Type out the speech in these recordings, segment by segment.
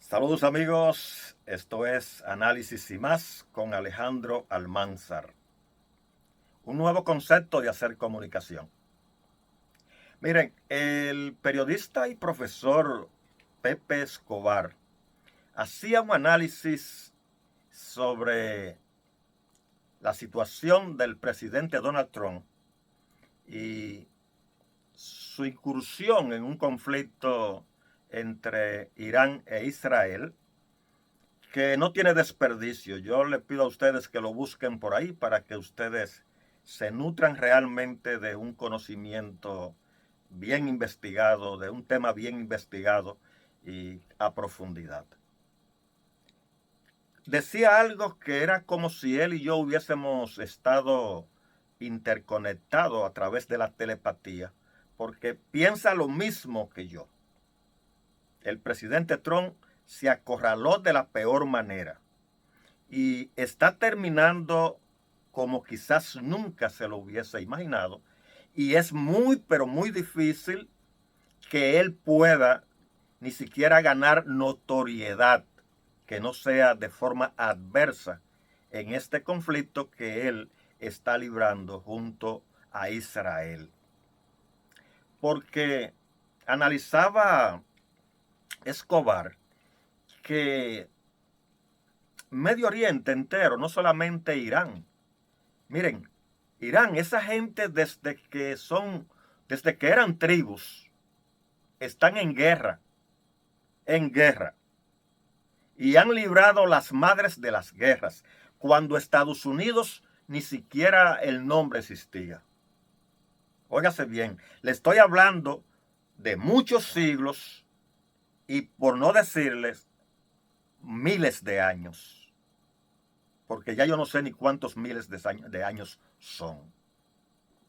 Saludos amigos, esto es Análisis y más con Alejandro Almanzar. Un nuevo concepto de hacer comunicación. Miren, el periodista y profesor Pepe Escobar hacía un análisis sobre la situación del presidente Donald Trump y su incursión en un conflicto entre Irán e Israel que no tiene desperdicio. Yo le pido a ustedes que lo busquen por ahí para que ustedes se nutran realmente de un conocimiento bien investigado, de un tema bien investigado y a profundidad. Decía algo que era como si él y yo hubiésemos estado interconectados a través de la telepatía, porque piensa lo mismo que yo. El presidente Trump se acorraló de la peor manera y está terminando como quizás nunca se lo hubiese imaginado. Y es muy, pero muy difícil que él pueda ni siquiera ganar notoriedad que no sea de forma adversa en este conflicto que él está librando junto a Israel. Porque analizaba Escobar que Medio Oriente entero, no solamente Irán. Miren, Irán, esa gente desde que eran tribus, están en guerra, y han librado las madres de las guerras, cuando Estados Unidos ni siquiera el nombre existía. Óigase bien, le estoy hablando de muchos siglos y por no decirles miles de años, porque ya yo no sé ni cuántos miles de años son.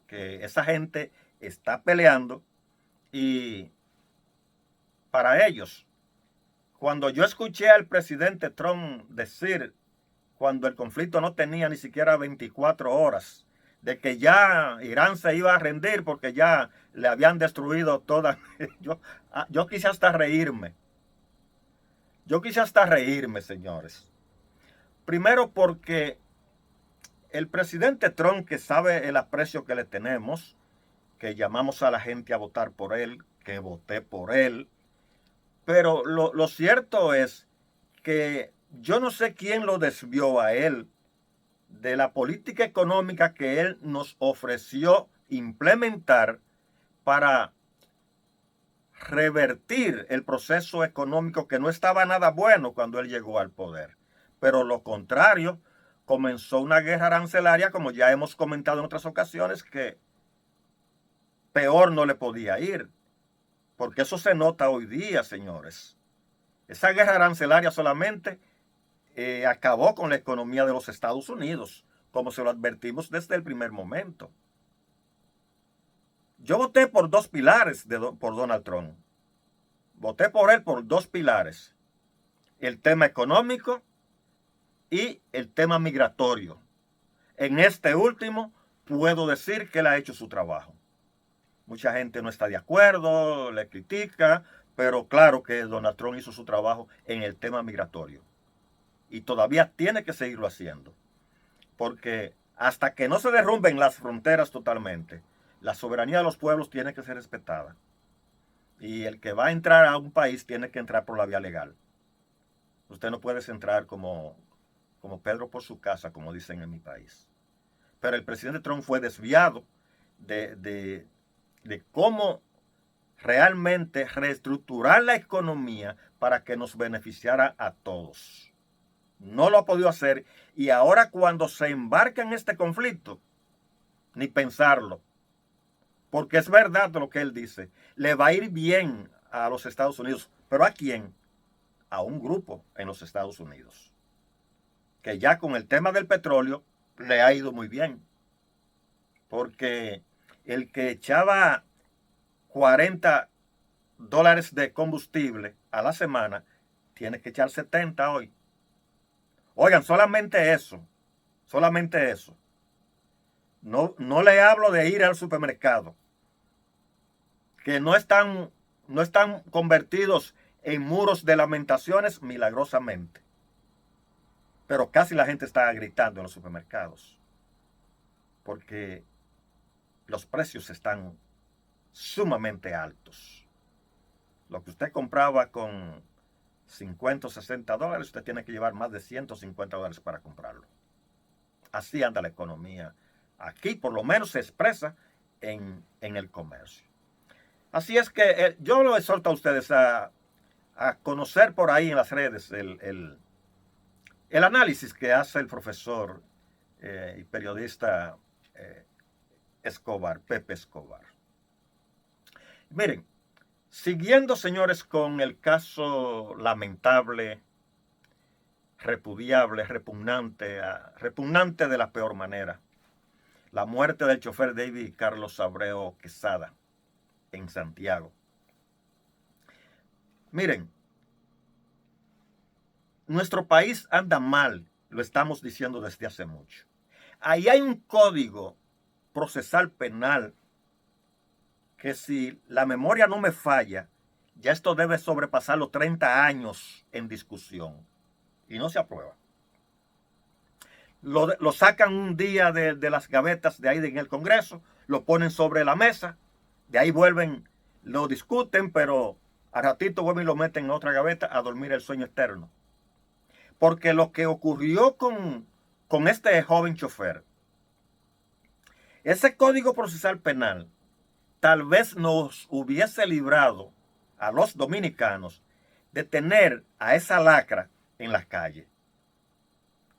Que esa gente está peleando y para ellos, cuando yo escuché al presidente Trump decir, cuando el conflicto no tenía ni siquiera 24 horas, de que ya Irán se iba a rendir porque ya le habían destruido toda, yo quise hasta reírme. Yo quise hasta reírme, señores. Primero porque el presidente Trump, que sabe el aprecio que le tenemos, que llamamos a la gente a votar por él, que voté por él, pero lo cierto es que yo no sé quién lo desvió a él de la política económica que él nos ofreció implementar para revertir el proceso económico que no estaba nada bueno cuando él llegó al poder. Pero lo contrario, comenzó una guerra arancelaria, como ya hemos comentado en otras ocasiones, que peor no le podía ir. Porque eso se nota hoy día, señores. Esa guerra arancelaria solamente acabó con la economía de los Estados Unidos, como se lo advertimos desde el primer momento. Yo voté por dos pilares por Donald Trump. Voté por él por dos pilares. El tema económico y el tema migratorio. En este último puedo decir que él ha hecho su trabajo. Mucha gente no está de acuerdo, le critica, pero claro que Donald Trump hizo su trabajo en el tema migratorio. Y todavía tiene que seguirlo haciendo. Porque hasta que no se derrumben las fronteras totalmente, la soberanía de los pueblos tiene que ser respetada. Y el que va a entrar a un país tiene que entrar por la vía legal. Usted no puede entrar como Pedro por su casa, como dicen en mi país. Pero el presidente Trump fue desviado de cómo realmente reestructurar la economía para que nos beneficiara a todos. No lo ha podido hacer y ahora cuando se embarca en este conflicto, ni pensarlo, porque es verdad lo que él dice, le va a ir bien a los Estados Unidos, pero ¿a quién? A un grupo en los Estados Unidos, que ya con el tema del petróleo le ha ido muy bien, porque el que echaba $40 de combustible a la semana, tiene que echar 70 hoy. Oigan, solamente eso, solamente eso. No le hablo de ir al supermercado, que no están convertidos en muros de lamentaciones milagrosamente. Pero casi la gente está gritando en los supermercados porque los precios están sumamente altos. Lo que usted compraba con 50 o 60 dólares, usted tiene que llevar más de 150 dólares para comprarlo. Así anda la economía. Aquí por lo menos se expresa en el comercio. Así es que yo lo exhorto a ustedes a conocer por ahí en las redes el análisis que hace el profesor y periodista Escobar, Pepe Escobar. Miren, siguiendo, señores, con el caso lamentable, repudiable, repugnante de la peor manera, la muerte del chofer David Carlos Abreu Quesada en Santiago. Miren, nuestro país anda mal, lo estamos diciendo desde hace mucho. Ahí hay un código procesal penal que, si la memoria no me falla, ya esto debe sobrepasar los 30 años en discusión y no se aprueba. Lo sacan un día de las gavetas de ahí en el Congreso, lo ponen sobre la mesa, de ahí vuelven, lo discuten, pero a ratito vuelven y lo meten en otra gaveta a dormir el sueño eterno. Porque lo que ocurrió con este joven chofer, ese código procesal penal tal vez nos hubiese librado a los dominicanos de tener a esa lacra en las calles.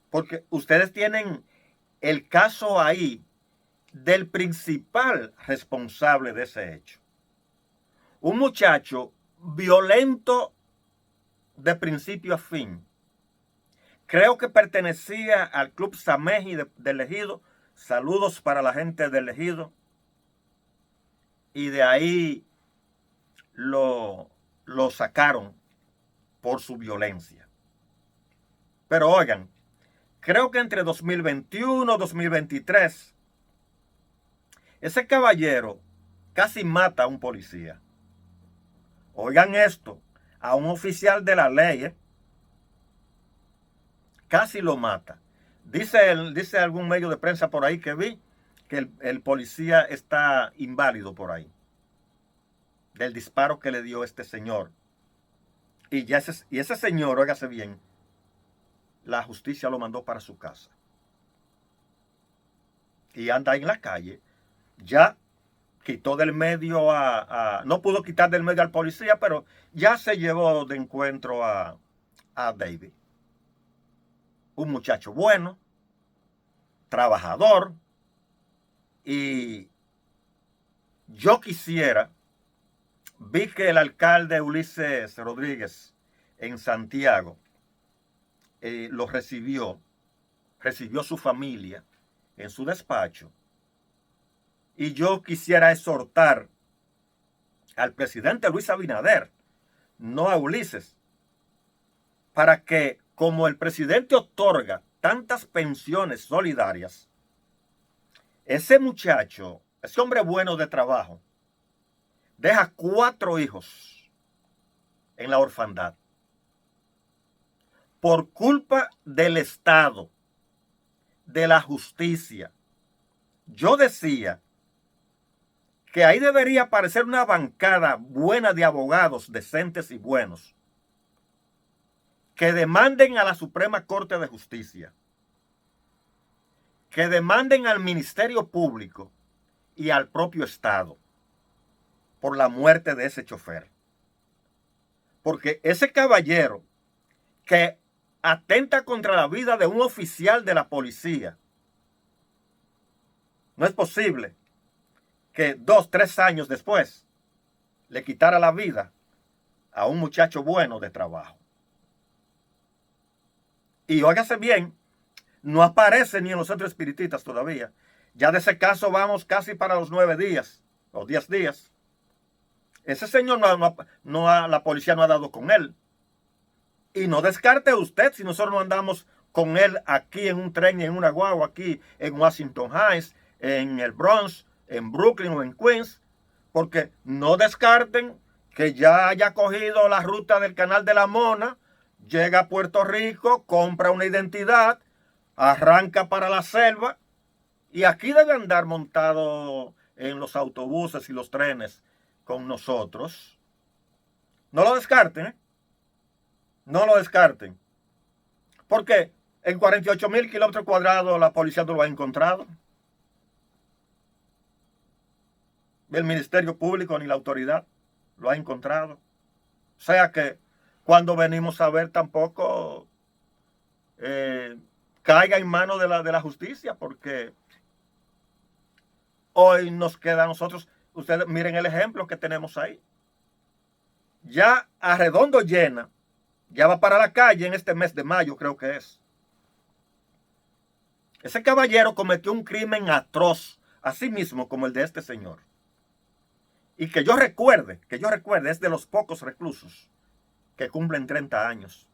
Porque ustedes tienen el caso ahí del principal responsable de ese hecho. Un muchacho violento de principio a fin. Creo que pertenecía al Club Sameji del Ejido. Saludos para la gente del Ejido. Y de ahí lo sacaron por su violencia. Pero oigan, creo que entre 2021 y 2023, ese caballero casi mata a un policía. Oigan esto, a un oficial de la ley, casi lo mata. Dice algún medio de prensa por ahí que vi que el policía está inválido por ahí, del disparo que le dio este señor. Y ese señor, óigase bien, la justicia lo mandó para su casa. Y anda ahí en la calle. Ya quitó del medio no pudo quitar del medio al policía, pero ya se llevó de encuentro a David. Un muchacho bueno, trabajador. Y yo vi que el alcalde Ulises Rodríguez en Santiago lo recibió su familia en su despacho. Y yo quisiera exhortar al presidente Luis Abinader, no a Ulises, para que, como el presidente otorga tantas pensiones solidarias, ese muchacho, ese hombre bueno de trabajo, deja 4 hijos en la orfandad por culpa del Estado, de la justicia. Yo decía que ahí debería aparecer una bancada buena de abogados decentes y buenos que demanden a la Suprema Corte de Justicia, que demanden al Ministerio Público y al propio Estado por la muerte de ese chofer. Porque ese caballero que atenta contra la vida de un oficial de la policía, no es posible que 2, 3 años después le quitara la vida a un muchacho bueno de trabajo. Y óigase bien, no aparece ni en los centros espiritistas todavía. Ya de ese caso vamos casi para los 9 días o 10 días. Ese señor la policía no ha dado con él. Y no descarte usted si nosotros no andamos con él aquí en un tren y en una guagua aquí en Washington Heights, en el Bronx, en Brooklyn o en Queens, porque no descarten que ya haya cogido la ruta del Canal de la Mona, llega a Puerto Rico, compra una identidad, arranca para la selva y aquí debe andar montado en los autobuses y los trenes con nosotros. No lo descarten, ¿eh? No lo descarten. Porque en 48,000 kilómetros cuadrados la policía no lo ha encontrado. El Ministerio Público ni la autoridad lo ha encontrado. O sea que cuando venimos a ver tampoco caiga en manos de la justicia, porque hoy nos queda a nosotros, ustedes miren el ejemplo que tenemos ahí. Ya Arredondo llena, ya va para la calle en este mes de mayo, creo que es. Ese caballero cometió un crimen atroz, así mismo como el de este señor. Y que yo recuerde, es de los pocos reclusos que cumplen 30 años.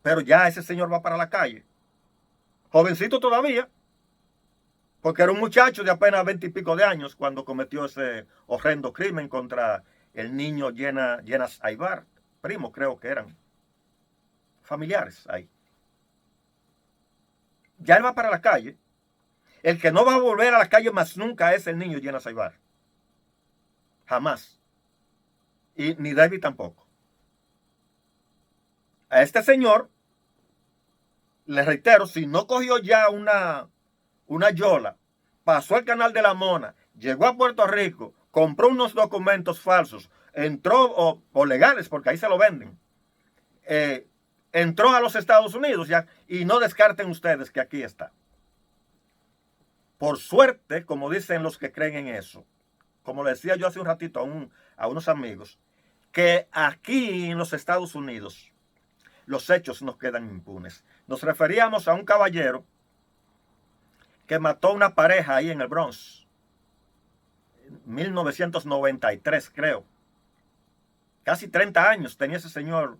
Pero ya ese señor va para la calle. Jovencito todavía, porque era un muchacho de apenas 20 y pico de años cuando cometió ese horrendo crimen contra el niño Llenas Aybar. Primo, creo que eran. Familiares ahí. Ya él va para la calle. El que no va a volver a la calle más nunca es el niño Llenas Aybar. Jamás. Y ni David tampoco. A este señor, le reitero, si no cogió ya una yola, pasó el Canal de la Mona, llegó a Puerto Rico, compró unos documentos falsos, entró, o legales, porque ahí se lo venden, entró a los Estados Unidos ya, y no descarten ustedes que aquí está. Por suerte, como dicen los que creen en eso, como le decía yo hace un ratito a unos amigos, que aquí en los Estados Unidos los hechos nos quedan impunes. Nos referíamos a un caballero que mató a una pareja ahí en el Bronx, 1993 creo. Casi 30 años tenía ese señor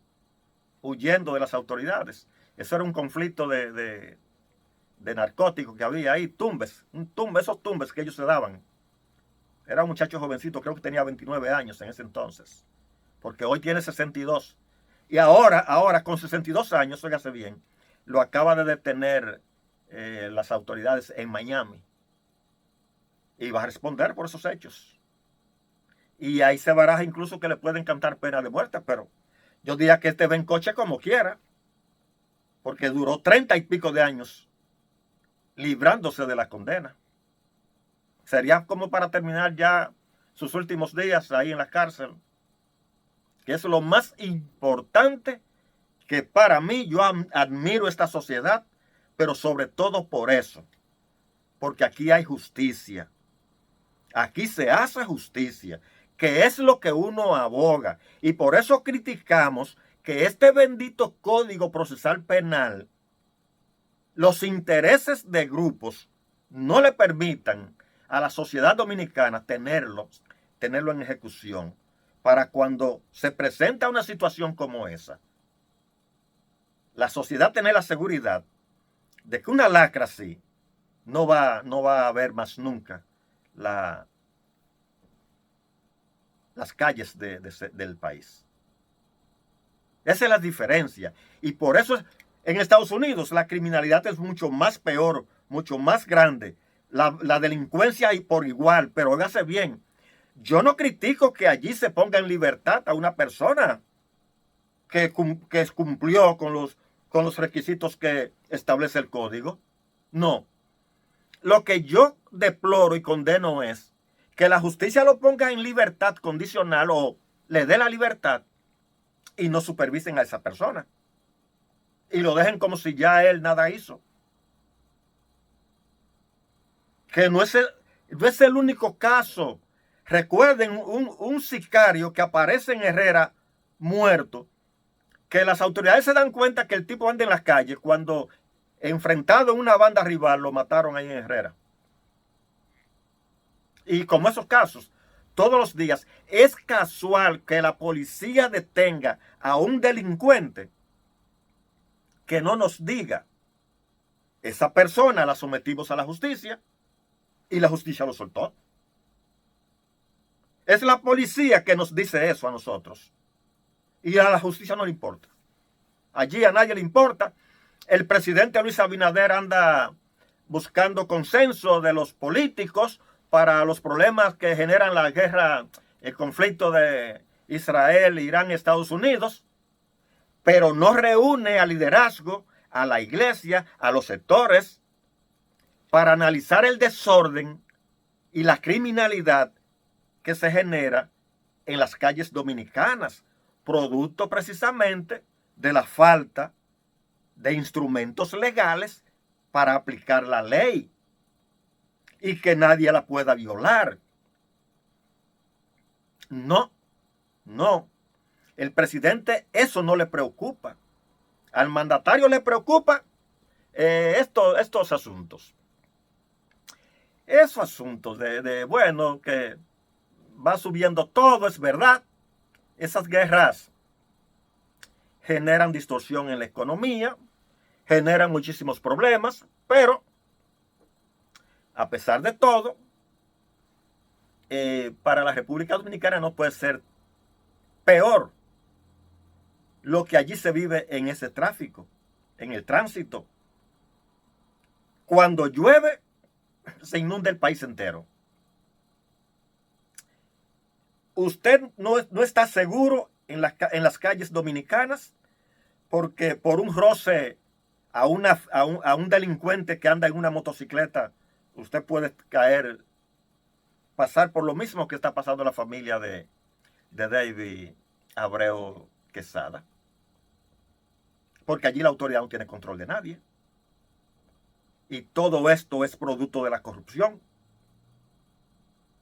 huyendo de las autoridades. Eso era un conflicto de narcóticos que había ahí, esos tumbes que ellos se daban. Era un muchacho jovencito, creo que tenía 29 años en ese entonces, porque hoy tiene 62. Y ahora con 62 años, óigase bien, lo acaba de detener las autoridades en Miami. Y va a responder por esos hechos. Y ahí se baraja incluso que le pueden cantar pena de muerte, pero yo diría que este va en coche como quiera, porque duró 30 y pico de años librándose de la condena. Sería como para terminar ya sus últimos días ahí en la cárcel, que es lo más importante que para mí. Yo admiro esta sociedad, pero sobre todo por eso, porque aquí hay justicia, aquí se hace justicia, que es lo que uno aboga, y por eso criticamos que este bendito Código Procesal Penal, los intereses de grupos no le permitan a la sociedad dominicana tenerlo en ejecución, para cuando se presenta una situación como esa, la sociedad tener la seguridad de que una lacra así no va a haber más nunca las calles del país. Esa es la diferencia. Y por eso en Estados Unidos la criminalidad es mucho más peor, mucho más grande. La delincuencia por igual, pero hágase bien. Yo no critico que allí se ponga en libertad a una persona que cumplió con los requisitos que establece el código. No. Lo que yo deploro y condeno es que la justicia lo ponga en libertad condicional o le dé la libertad y no supervisen a esa persona. Y lo dejen como si ya él nada hizo. Que no es el único caso. Recuerden un sicario que aparece en Herrera muerto, que las autoridades se dan cuenta que el tipo anda en las calles cuando, enfrentado a una banda rival, lo mataron ahí en Herrera. Y como esos casos, todos los días, es casual que la policía detenga a un delincuente que no nos diga: esa persona la sometimos a la justicia y la justicia lo soltó. Es la policía que nos dice eso a nosotros. Y a la justicia no le importa. Allí a nadie le importa. El presidente Luis Abinader anda buscando consenso de los políticos para los problemas que generan la guerra, el conflicto de Israel, Irán y Estados Unidos, pero no reúne al liderazgo, a la iglesia, a los sectores, para analizar el desorden y la criminalidad que se genera en las calles dominicanas, producto precisamente de la falta de instrumentos legales para aplicar la ley y que nadie la pueda violar. No, no. El presidente eso no le preocupa. Al mandatario le preocupa estos asuntos. Esos asuntos bueno, que va subiendo todo, es verdad. Esas guerras generan distorsión en la economía, generan muchísimos problemas, pero a pesar de todo, para la República Dominicana no puede ser peor lo que allí se vive en ese tráfico, en el tránsito. Cuando llueve, se inunda el país entero. Usted no está seguro en las calles dominicanas porque por un roce a un delincuente que anda en una motocicleta, usted puede pasar por lo mismo que está pasando la familia de David Abreu Quesada. Porque allí la autoridad no tiene control de nadie. Y todo esto es producto de la corrupción.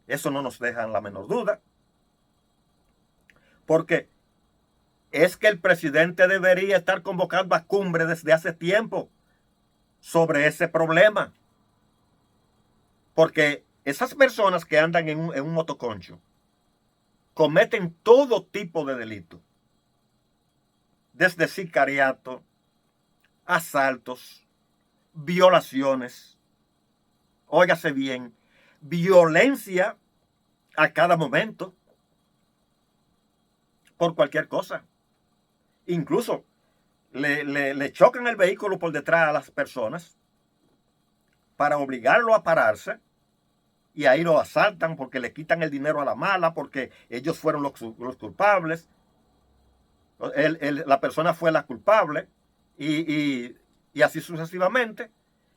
Eso no nos deja la menor duda. Porque es que el presidente debería estar convocando a cumbre desde hace tiempo sobre ese problema. Porque esas personas que andan en un motoconcho cometen todo tipo de delitos. Desde sicariato, asaltos, violaciones, óigase bien, violencia a cada momento, por cualquier cosa. Incluso le chocan el vehículo por detrás a las personas para obligarlo a pararse y ahí lo asaltan porque le quitan el dinero a la mala, porque ellos fueron los culpables. La persona fue la culpable y así sucesivamente.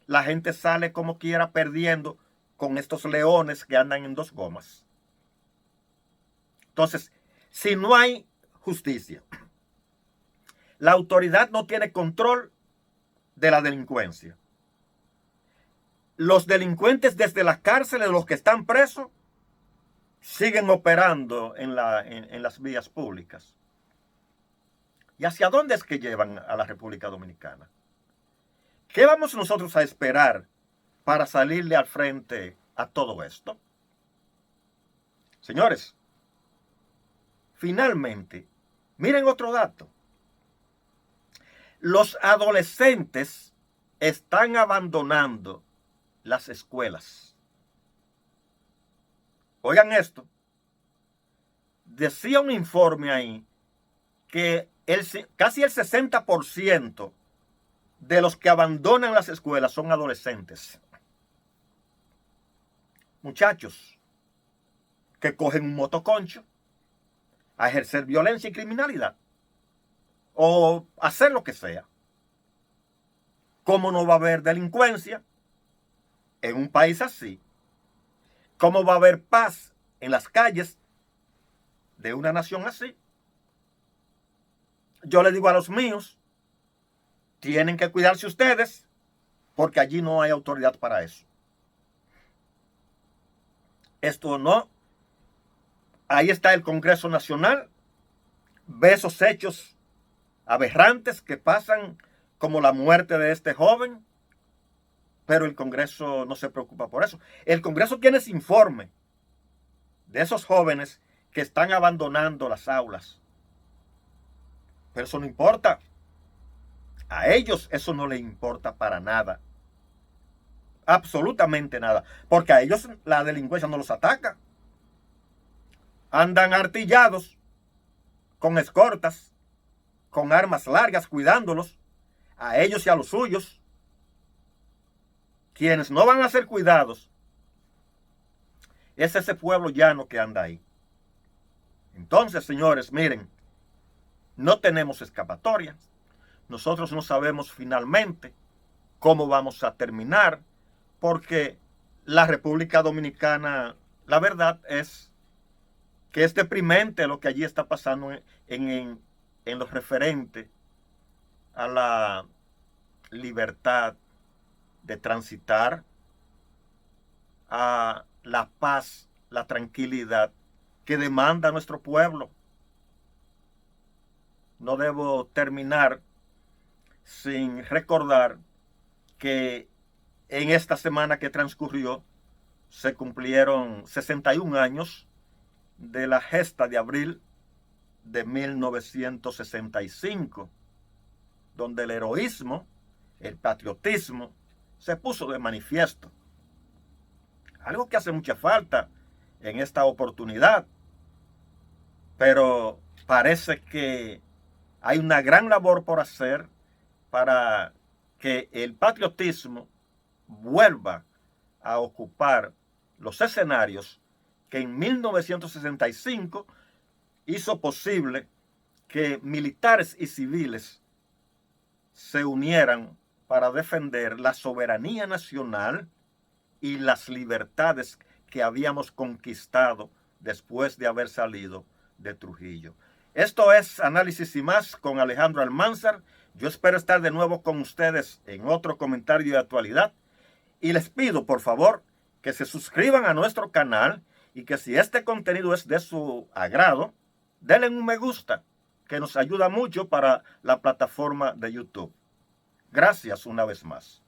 La gente sale como quiera perdiendo con estos leones que andan en dos gomas. Entonces, si no hay justicia, la autoridad no tiene control de la delincuencia. Los delincuentes desde las cárceles, los que están presos, siguen operando en las vías públicas. ¿Y hacia dónde es que llevan a la República Dominicana? ¿Qué vamos nosotros a esperar para salirle al frente a todo esto? Señores, finalmente, miren otro dato. Los adolescentes están abandonando las escuelas. Oigan esto. Decía un informe ahí que casi el 60% de los que abandonan las escuelas son adolescentes. Muchachos que cogen un motoconcho a ejercer violencia y criminalidad o hacer lo que sea. ¿Cómo no va a haber delincuencia en un país así? ¿Cómo va a haber paz en las calles de una nación así? Yo le digo a los míos, tienen que cuidarse ustedes porque allí no hay autoridad para eso. Esto no. Ahí está el Congreso Nacional. Ve esos hechos aberrantes que pasan como la muerte de este joven. Pero el Congreso no se preocupa por eso. El Congreso tiene ese informe de esos jóvenes que están abandonando las aulas. Pero eso no importa. A ellos eso no les importa para nada. Absolutamente nada. Porque a ellos la delincuencia no los ataca. andan artillados, con escortas, con armas largas, cuidándolos, a ellos y a los suyos. Quienes no van a ser cuidados es ese pueblo llano que anda ahí. Entonces, señores, miren, no tenemos escapatoria. Nosotros no sabemos finalmente cómo vamos a terminar, porque la República Dominicana, la verdad es que es deprimente lo que allí está pasando en lo referente a la libertad de transitar, a la paz, la tranquilidad que demanda nuestro pueblo. No debo terminar sin recordar que en esta semana que transcurrió se cumplieron 61 años de la gesta de abril de 1965, donde el heroísmo, el patriotismo, se puso de manifiesto. Algo que hace mucha falta en esta oportunidad, pero parece que hay una gran labor por hacer para que el patriotismo vuelva a ocupar los escenarios que en 1965 hizo posible que militares y civiles se unieran para defender la soberanía nacional y las libertades que habíamos conquistado después de haber salido de Trujillo. Esto es Análisis y Más con Alejandro Almanzar. Yo espero estar de nuevo con ustedes en otro comentario de actualidad. Y les pido, por favor, que se suscriban a nuestro canal y que si este contenido es de su agrado, denle un me gusta, que nos ayuda mucho para la plataforma de YouTube. Gracias una vez más.